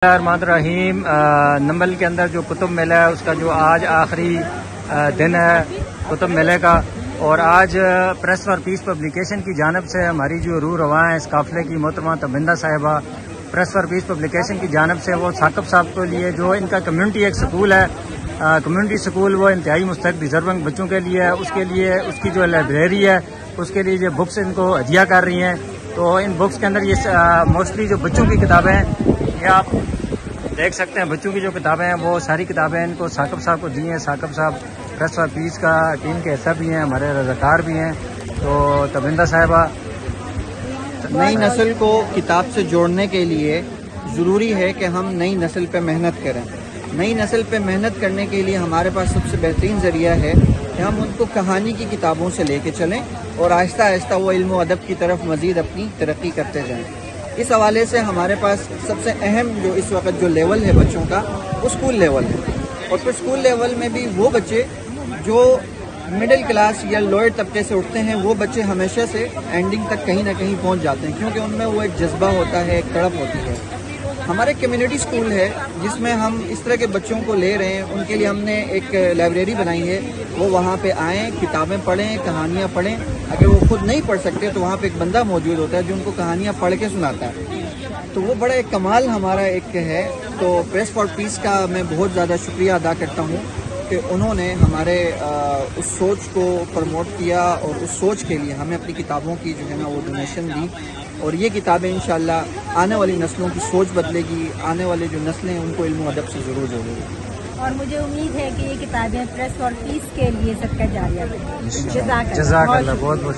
रहीम। नंबल के अंदर जो कुतुब मेला है उसका जो आज आखिरी दिन है कुतुब मेले का, और आज प्रेस फॉर पीस पब्लिकेशन की जानिब से हमारी जो रूह रवा है इस काफिले की मोहतरमा तबिंदा साहिबा, प्रेस फॉर पीस पब्लिकेशन की जानिब से वो साकिब साहब के लिए जो इनका कम्युनिटी एक स्कूल है, कम्युनिटी स्कूल, वो इंतहाई मुस्तहक डिजर्विंग बच्चों के लिए है। उसके लिए उसकी जो लाइब्रेरी है उसके लिए ये बुक्स इनको हदिया कर रही हैं। तो इन बुक्स के अंदर ये मोस्टली जो बच्चों की किताबें हैं, ये आप देख सकते हैं। बच्चों की जो किताबें हैं वो सारी किताबें इनको साकिब साहब को दी हैं। साकिब साहब प्रेस फॉर पीस का टीम के हिस्सा भी हैं, हमारे रज़ाकार भी हैं। तो तबिंदा साहिबा, नई नस्ल को किताब से जोड़ने के लिए ज़रूरी है कि हम नई नस्ल पे मेहनत करें। नई नस्ल पे मेहनत करने के लिए हमारे पास सबसे बेहतरीन ज़रिया है कि हम उनको कहानी की किताबों से लेके चलें और आहिस्ता आहिस्ता वो इल्म व अदब की तरफ मज़ीद अपनी तरक्की करते जाएं। इस हवाले से हमारे पास सबसे अहम जो इस वक्त जो लेवल है बच्चों का, वो स्कूल लेवल है। और फिर स्कूल लेवल में भी वो बच्चे जो मिडिल क्लास या लोअर तबके से उठते हैं, वो बच्चे हमेशा से एंडिंग तक कहीं ना कहीं पहुंच जाते हैं, क्योंकि उनमें वो एक जज्बा होता है, एक तड़प होती है। हमारे कम्युनिटी स्कूल है जिसमें हम इस तरह के बच्चों को ले रहे हैं। उनके लिए हमने एक लाइब्रेरी बनाई है, वो वहाँ पे आएँ, किताबें पढ़ें, कहानियाँ पढ़ें। अगर वो खुद नहीं पढ़ सकते तो वहाँ पे एक बंदा मौजूद होता है जो उनको कहानियाँ पढ़ के सुनाता है। तो वो बड़ा एक कमाल हमारा एक है। तो प्रेस फॉर पीस का मैं बहुत ज़्यादा शुक्रिया अदा करता हूँ कि उन्होंने हमारे उस सोच को प्रमोट किया और उस सोच के लिए हमें अपनी किताबों की जो है ना वो डोनेशन दी। और ये किताबें इंशाल्लाह आने वाली नस्लों की सोच बदलेगी, आने वाली जो नस्लें हैं उनको इल्म अदब से ज़रूर जोड़ेगी। और मुझे उम्मीद है कि ये किताबें प्रेस फॉर पीस के लिए सबका जारिया है। जज़ाकल्लाह, बहुत बहुत